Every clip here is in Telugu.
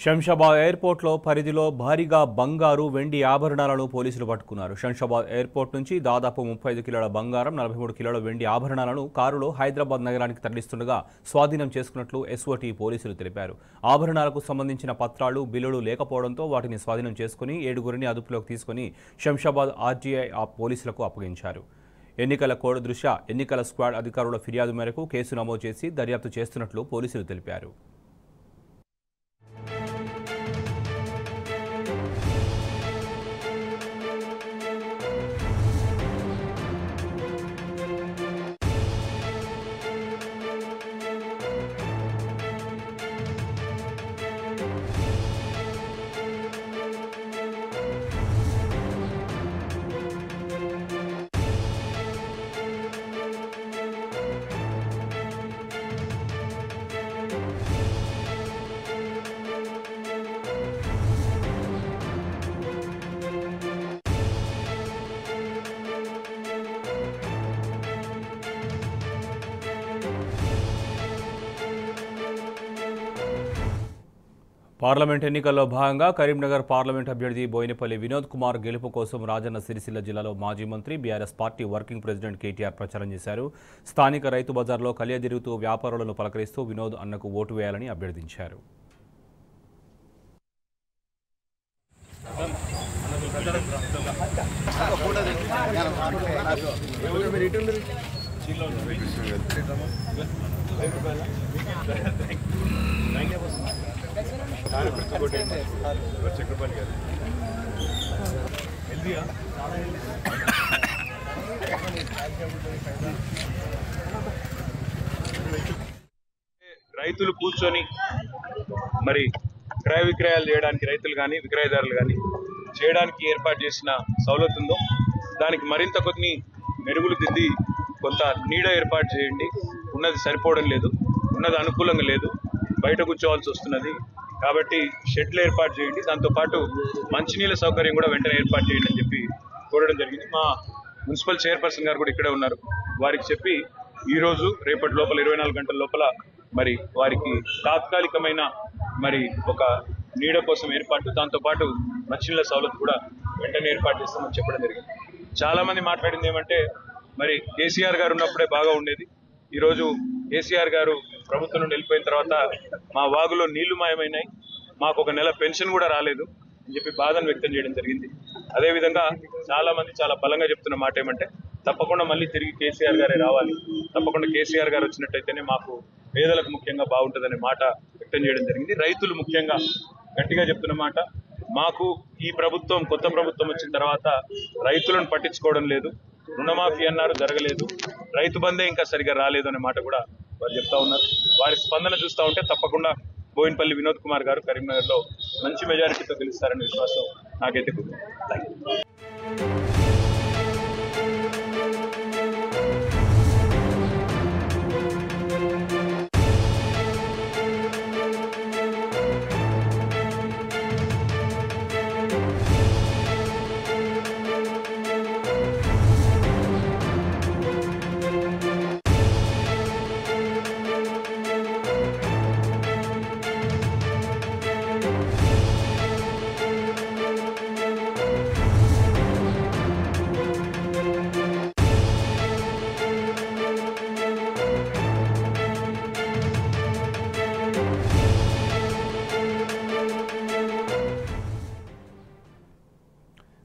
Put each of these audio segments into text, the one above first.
శంషాబాద్ ఎయిర్పోర్ట్లో పరిధిలో భారీగా బంగారు వెండి ఆభరణాలను పోలీసులు పట్టుకున్నారు. శంషాబాద్ ఎయిర్పోర్ట్ నుంచి దాదాపు 35 కిలోల బంగారం, 43 కిలోల వెండి ఆభరణాలను కారులో హైదరాబాద్ నగరానికి తరలిస్తుండగా స్వాధీనం చేసుకున్నట్లు ఎస్ఓటీ పోలీసులు తెలిపారు. ఆభరణాలకు సంబంధించిన పత్రాలు, బిల్లులు లేకపోవడంతో వాటిని స్వాధీనం చేసుకుని 7గురిని అదుపులోకి తీసుకుని శంషాబాద్ ఆర్జీఐ పోలీసులకు అప్పగించారు. ఎన్నికల కోడ్ దృష్ట్యా ఎన్నికల స్క్వాడ్ అధికారుల ఫిర్యాదు మేరకు కేసు నమోదు చేసి దర్యాప్తు చేస్తున్నట్లు పోలీసులు తెలిపారు. పార్లమెంట్ ఎన్నికల్లో భాగంగా కరీంనగర్ పార్లమెంట్ అభ్యర్థి బోయినపల్లి వినోద్ కుమార్ గెలుపు కోసం రాజన్న సిరిసిల్ల జిల్లాలో మాజీ మంత్రి BRS party working president KTR ప్రచారం చేశారు. స్థానిక రైతు బజార్లో కలియదిరుగుతూ వ్యాపారులను పలకరిస్తూ వినోద్ అన్నకు ఓటు వేయాలని అభ్యర్థించారు. రైతులు కూర్చొని మరి క్రయ విక్రయాలు చేయడానికి రైతులు కానీ విక్రయదారులు కానీ చేయడానికి ఏర్పాటు చేసిన సౌలత్ ఉందో దానికి మరింత కొన్ని మెరుగులు దిద్ది కొంత నీడ ఏర్పాటు చేయండి. ఉన్నది సరిపోవడం లేదు, ఉన్నది అనుకూలంగా లేదు, బయట కూర్చోవాల్సి వస్తున్నది. కాబట్టి షెడ్లు ఏర్పాటు చేయండి, దాంతోపాటు మంచినీళ్ళ సౌకర్యం కూడా వెంటనే ఏర్పాటు చేయండి అని చెప్పి కోరడం జరిగింది. మా మున్సిపల్ చైర్పర్సన్ గారు కూడా ఇక్కడే ఉన్నారు. వారికి చెప్పి ఈరోజు రేపటి లోపల 24 గంటల లోపల మరి వారికి తాత్కాలికమైన మరి ఒక నీడ కోసం ఏర్పాటు, దాంతోపాటు మంచినీళ్ళ సౌలత్ కూడా వెంటనే ఏర్పాటు చేస్తామని చెప్పడం జరిగింది. చాలా మంది మాట్లాడింది ఏమంటే మరి కేసీఆర్ గారు ఉన్నప్పుడే బాగా ఉండేది, ఈరోజు కేసీఆర్ గారు ప్రభుత్వం నుండి వెళ్ళిపోయిన తర్వాత మా వాగులో నీళ్లు మాయమైనాయి, మాకు ఒక నెల పెన్షన్ కూడా రాలేదు అని చెప్పి బాధను వ్యక్తం చేయడం జరిగింది. అదేవిధంగా చాలా మంది చాలా బలంగా చెప్తున్న మాట ఏమంటే తప్పకుండా మళ్ళీ తిరిగి కేసీఆర్ గారే రావాలి, తప్పకుండా కేసీఆర్ గారు వచ్చినట్టయితేనే మాకు పేదలకు ముఖ్యంగా బాగుంటుందనే మాట వ్యక్తం చేయడం జరిగింది. రైతులు ముఖ్యంగా గట్టిగా చెప్తున్న మాట, మాకు ఈ ప్రభుత్వం కొత్త ప్రభుత్వం వచ్చిన తర్వాత రైతులను పట్టించుకోవడం లేదు, రుణమాఫీ అన్నారు జరగలేదు, రైతు బంధే ఇంకా సరిగా రాలేదు అనే మాట కూడా వారు చెప్తా ఉన్నారు. వారి స్పందన చూస్తూ ఉంటే తప్పకుండా బోయినపల్లి వినోద్ కుమార్ గారు కరీంనగర్లో మంచి మెజారిటీతో గెలుస్తారనే విశ్వాసం నాకైతే ఉంది.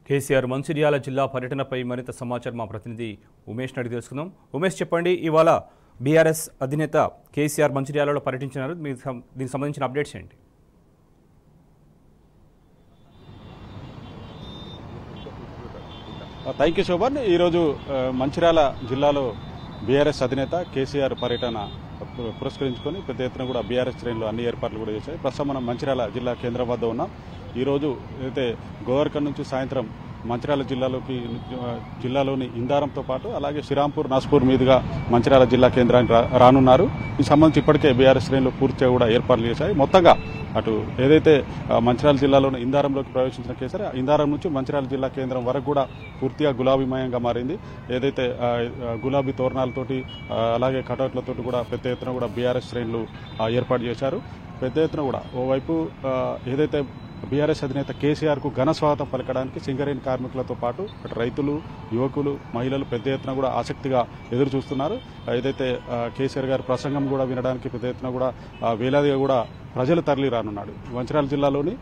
కేసీఆర్ మంచిర్యాల జిల్లా పర్యటనపై మరింత సమాచారం మా ప్రతినిధి ఉమేష్ అడిగి తెలుసుకుందాం. ఉమేష్, చెప్పండి, ఇవాళ బీఆర్ఎస్ అధినేత కేసీఆర్ మంచిర్యాలలో పర్యటించినారు, దీనికి సంబంధించిన అప్డేట్స్ ఏంటి? Thank you Shobhan. ఈరోజు మంచిర్యాల జిల్లాలో బీఆర్ఎస్ అధినేత కేసీఆర్ పర్యటన పురస్కరించుకొని పెద్ద ఎత్తున కూడా బీఆర్ఎస్ శ్రేణులు అన్ని ఏర్పాట్లు కూడా చేశాయి. ప్రస్తుతం మనం మంచిర్యాల జిల్లా కేంద్రం వద్ద ఉన్నాం. ఈరోజు అయితే గోవర్కర్ నుంచి సాయంత్రం మంచిర్యాల జిల్లాలోని ఇందారంతో పాటు అలాగే శ్రీరాంపూర్, నాస్పూర్ మీదుగా మంచిర్యాల జిల్లా కేంద్రానికి రానున్నారు. ఈ సంబంధించి ఇప్పటికే బీఆర్ఎస్ శ్రేణులు పూర్తిగా కూడా ఏర్పాట్లు చేశాయి. మొత్తంగా అటు ఏదైతే మంచిర్యాల జిల్లాలోని ఇందారంలోకి ప్రవేశించిన కేసీఆర్, ఇందారం నుంచి మంచిర్యాల జిల్లా కేంద్రం వరకు కూడా పూర్తిగా గులాబీమయంగా మారింది. ఏదైతే గులాబీ తోరణాలతోటి అలాగే కటౌట్లతోటి కూడా పెద్ద ఎత్తున కూడా బీఆర్ఎస్ శ్రేణులు ఏర్పాటు చేశారు. పెద్ద ఎత్తున కూడా ఓవైపు ఏదైతే బీఆర్ఎస్ అధినేత కేసీఆర్కు ఘన స్వాగతం పలకడానికి సింగరేణి కార్మికులతో పాటు అటు రైతులు, యువకులు, మహిళలు పెద్ద ఎత్తున కూడా ఆసక్తిగా ఎదురు చూస్తున్నారు. ఏదైతే కేసీఆర్ గారి ప్రసంగం కూడా వినడానికి పెద్ద ఎత్తున కూడా వేలాదిగా కూడా ప్రజలు తరలి రానున్నాడు. మంచిర్యాల జిల్లాలోని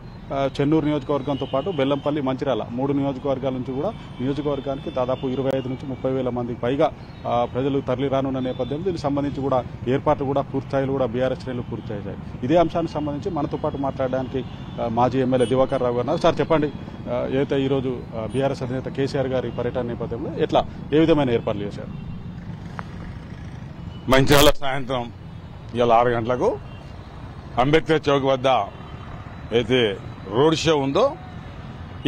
చెన్నూరు నియోజకవర్గంతో పాటు బెల్లంపల్లి, మంచిర్యాల 3 నియోజకవర్గాల నుంచి కూడా నియోజకవర్గానికి దాదాపు 25 నుంచి 30 వేల మందికి పైగా ప్రజలు తరలి రానున్న నేపథ్యంలో దీనికి సంబంధించి కూడా ఏర్పాట్లు కూడా పూర్తిస్థాయిలో కూడా బీఆర్ఎస్ శ్రేణులు పూర్తి చేశాయి. ఇదే అంశానికి సంబంధించి మనతో పాటు మాట్లాడడానికి మాజీ ఎమ్మెల్యే దివాకర్ రావు గారు. సార్ చెప్పండి, ఏదైతే ఈరోజు బీఆర్ఎస్ అధినేత కేసీఆర్ గారి పర్యటన నేపథ్యంలో ఏ విధమైన ఏర్పాట్లు చేశారు? మంచిర్యాల సాయంత్రం ఇవాళ 6 గంటలకు అంబేద్కర్ చౌక్ వద్ద అయితే రోడ్ షో ఉందో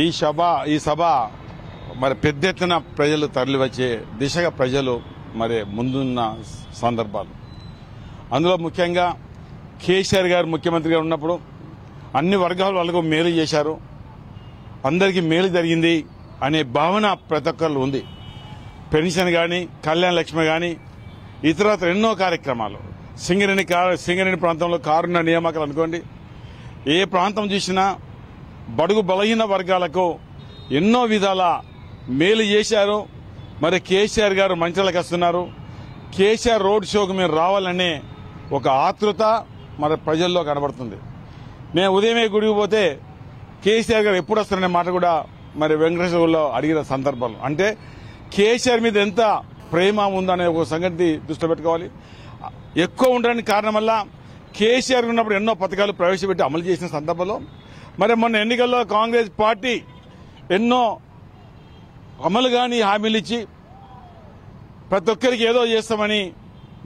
ఈ సభ మరి పెద్ద ఎత్తున ప్రజలు తరలి వచ్చే దిశగా ప్రజలు మరి ముందున్న సందర్భాలు. అందులో ముఖ్యంగా కేసీఆర్ గారు ముఖ్యమంత్రిగా ఉన్నప్పుడు అన్ని వర్గాల వాళ్ళకు మేలు చేశారు, అందరికీ మేలు జరిగింది అనే భావన ప్రతి ఒక్కళ్ళు ఉంది. పెన్షన్ కానీ, కళ్యాణ లక్ష్మి కానీ, ఇతరత్ర ఎన్నో కార్యక్రమాలు. సింగరేణి ప్రాంతంలో కారుణ్య నియామకాలు అనుకోండి, ఏ ప్రాంతం చూసినా బడుగు బలహీన వర్గాలకు ఎన్నో విధాల మేలు చేశారు. మరి కేసీఆర్ గారు మంచిర్యాలకు వస్తున్నారు, కేసీఆర్ రోడ్ షోకు మీరు రావాలనే ఒక ఆతృత మరి ప్రజల్లో కనబడుతుంది. మేము ఉదయమే గుడికి పోతే కేసీఆర్ గారు ఎప్పుడు వస్తారనే మాట కూడా మరి వెంకటేశ్వర్లో అడిగిన సందర్భాలు. అంటే కేసీఆర్ మీద ఎంత ప్రేమ ఉందనే ఒక సంగతి దృష్టిలో పెట్టుకోవాలి. ఎక్కువ ఉండడానికి కారణం వల్ల కేసీఆర్ ఉన్నప్పుడు ఎన్నో పథకాలు ప్రవేశపెట్టి అమలు చేసిన సందర్భంలో మరి మొన్న ఎన్నికల్లో కాంగ్రెస్ పార్టీ ఎన్నో అమలు కాని హామీలు ఇచ్చి ప్రతి ఒక్కరికి ఏదో చేస్తామని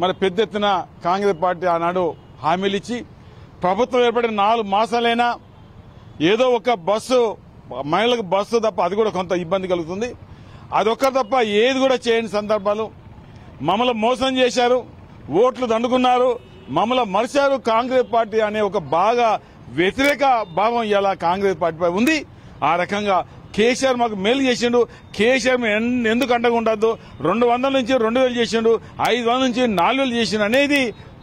మరి పెద్ద ఎత్తున కాంగ్రెస్ పార్టీ ఆనాడు హామీలు ఇచ్చి ప్రభుత్వం ఏర్పడిన 4 మాసాలైనా ఏదో ఒక బస్సు, మహిళలకు బస్సు తప్ప అది కూడా కొంత ఇబ్బంది కలుగుతుంది. అదొక్క తప్ప ఏది కూడా చేయని సందర్భాలు. మమ్మల్ని మోసం చేశారు, ఓట్లు దండుకున్నారు, మమ్మల్ని మరిచారు. కాంగ్రెస్ పార్టీ అనే ఒక బాగా వ్యతిరేక భావం ఇలా కాంగ్రెస్ పార్టీపై ఉంది. ఆ రకంగా కేసీఆర్ మాకు మేలు చేసిండు, కేసీఆర్ ఎందుకు అండగా ఉండద్దు, 200 నుంచి 2000 చేసిండు, 500 నుంచి 4000 చేసిండు అనేది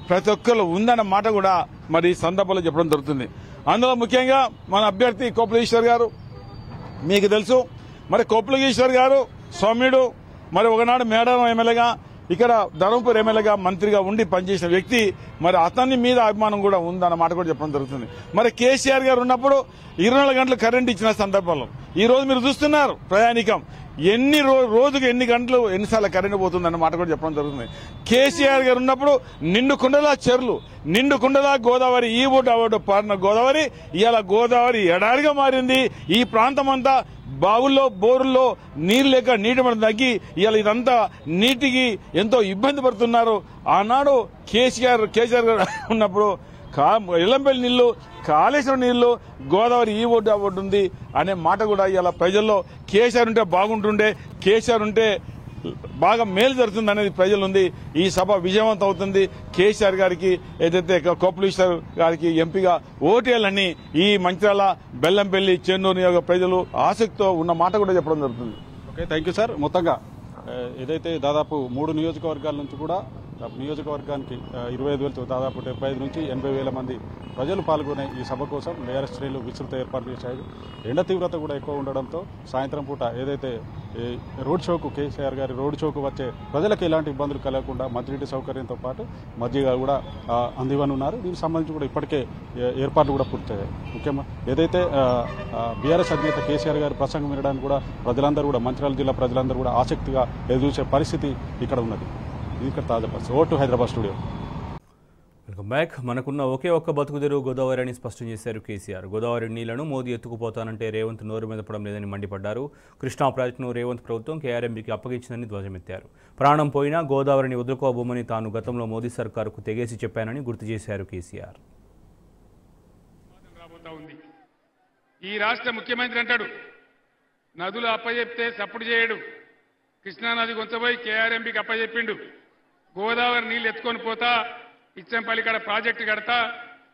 ప్రతి ఒక్కరు ఉందన్న మాట కూడా మరి ఈ సందర్భంలో చెప్పడం జరుగుతుంది. అందులో ముఖ్యంగా మన అభ్యర్థి కోపులేశ్వర్ గారు మీకు తెలుసు. మరి కోపులేశ్వర్ గారు సౌమ్యుడు, మరి ఒకనాడు మేడారం ఎమ్మెల్యేగా, ఇక్కడ ధర్మపురి ఎమ్మెల్యేగా, మంత్రిగా ఉండి పనిచేసిన వ్యక్తి. మరి అతని మీద అభిమానం కూడా ఉందన్న మాట కూడా చెప్పడం జరుగుతుంది. మరి కేసీఆర్ గారు ఉన్నప్పుడు 24 గంటలు కరెంట్ ఇచ్చిన సందర్భంలో ఈ రోజు మీరు చూస్తున్నారు ప్రయాణికం రోజుకు ఎన్ని గంటలు ఎన్నిసార్లు కరెంట్ పోతుందన్న మాట కూడా చెప్పడం జరుగుతుంది. కేసీఆర్ గారు ఉన్నప్పుడు నిండు కుండలా చెర్లు, నిండు కుండలా గోదావరి, ఈ ఓటు ఆ ఓటు పారిన గోదావరి ఇవాళ గోదావరి ఎడారిగా మారింది. ఈ ప్రాంతం అంతా బావుల్లో, బోరుల్లో నీరు లేక నీటి మట్టం తగ్గి ఇవాళ ఇదంతా నీటికి ఎంతో ఇబ్బంది పడుతున్నారు. ఆనాడు కేసీఆర్ గారు ఉన్నప్పుడు ఎల్లంపల్లి నీళ్లు, కాళేశ్వరం నీళ్లు, గోదావరి ఈ ఓటు ఆ ఓటు ఉంది అనే మాట కూడా ఇలా ప్రజల్లో కేసీఆర్ ఉంటే బాగుంటుండే, కేసీఆర్ ఉంటే బాగా మేలు జరుగుతుంది అనేది ప్రజలు ఉంది. ఈ సభ విజయవంతం అవుతుంది. కేసీఆర్ గారికి ఏదైతే కోపులేశ్వర్ గారికి ఎంపీగా ఓటేయాలని ఈ మంచిర్యాల, బెల్లంపల్లి, చెన్నూరు నియోజక ప్రజలు ఆసక్తితో ఉన్న మాట కూడా చెప్పడం జరుగుతుంది. Okay, thank you sir. మొత్తంగా ఏదైతే దాదాపు 3 నియోజకవర్గాల నుంచి కూడా నియోజకవర్గానికి 25,000 దాదాపు 75 నుంచి 80 వేల మంది ప్రజలు పాల్గొనే ఈ సభ కోసం బీఆర్ఎస్ శ్రేణులు విస్తృత ఏర్పాట్లు చేశాయి. ఎండ తీవ్రత కూడా ఎక్కువ ఉండడంతో సాయంత్రం పూట ఏదైతే రోడ్ షోకు, కేసీఆర్ గారి రోడ్ షోకు వచ్చే ప్రజలకు ఎలాంటి ఇబ్బందులు కలగకుండా మంచినీటి సౌకర్యంతో పాటు మజ్జిగ కూడా అందివ్వనున్నారు. దీనికి సంబంధించి కూడా ఇప్పటికే ఏర్పాట్లు కూడా పూర్తయ్యాయి. ముఖ్యంగా ఏదైతే బీఆర్ఎస్ అధినేత కేసీఆర్ గారి ప్రసంగం వినడానికి కూడా ప్రజలందరూ కూడా, మంచిర్యాల జిల్లా ప్రజలందరూ కూడా ఆసక్తిగా ఎదురుచూసే పరిస్థితి ఇక్కడ ఉన్నది. ఇక్కడ తాజా పరిస్థితి. Vote Hyderabad studio. Welcome back. మనకున్న ఒకే ఒక్క బతుకుదెరువు గోదావరి అని స్పష్టం చేశారు కేసీఆర్. గోదావరి నీళ్లను మోదీ ఎత్తుకుపోతానంటే రేవంత్ నోరు మెదపడం లేదని మండిపడ్డారు. కృష్ణా ప్రాజెక్టును రేవంత్ ప్రభుత్వం కేఆర్ఎంబీకి అప్పగించిందని ధ్వజమెత్తారు. ప్రాణం పోయినా గోదావరిని వదులుకోబోమని తాను గతంలో మోదీ సర్కారుకు తెగేసి చెప్పానని గుర్తు చేశారు కేసీఆర్. ఈ రాష్ట్ర ముఖ్యమంత్రి అంటాడు నదులు అప్పచెప్తే సప్పుడు చేయడు, కృష్ణానది కొంచెపోయి కేఆర్ఎంబీకి అప్పచెప్పిండు, గోదావరి నీళ్లు ఎత్తుకొని పోతా, ఇచ్చంపల్లి కాడ ప్రాజెక్టు కడతా,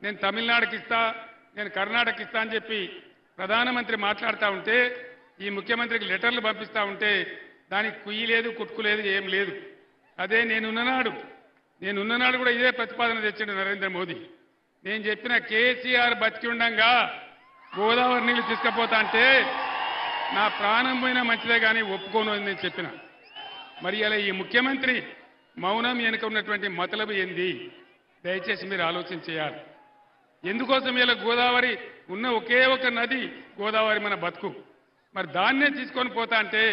నేను తమిళనాడుకి ఇస్తా, నేను కర్ణాటక ఇస్తా అని చెప్పి ప్రధానమంత్రి మాట్లాడుతూ ఉంటే, ఈ ముఖ్యమంత్రికి లెటర్లు పంపిస్తూ ఉంటే దానికి కుయ్యి లేదు, కుట్టుకు లేదు, ఏం లేదు. అదే నేనున్ననాడు కూడా ఇదే ప్రతిపాదన తెచ్చిండు నరేంద్ర మోదీ. నేను చెప్పిన కేసీఆర్ బతికి ఉండంగా గోదావరి నీళ్లు తీసుకుపోతా అంటే నా ప్రాణం పోయినా మంచిదే కానీ ఒప్పుకోను అని నేను చెప్పిన. మరి ఇలా ఈ ముఖ్యమంత్రి మౌనం వెనుక ఉన్నటువంటి మతలబు ఏంది? దయచేసి మీరు ఆలోచన చేయాలి. ఎందుకోసం ఇలా గోదావరి ఉన్న ఒకే ఒక నది గోదావరి మన బతుకు. మరి దాన్నే తీసుకొని పోతా అంటే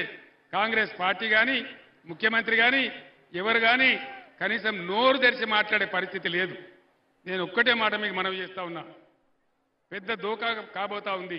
కాంగ్రెస్ పార్టీ కానీ ముఖ్యమంత్రి కానీ ఎవరు కానీ కనీసం నోరు తెరిచి మాట్లాడే పరిస్థితి లేదు. నేను ఒక్కటే మాట మీకు మనవి చేస్తా ఉన్నా, పెద్ద దోకా కాబోతా ఉంది.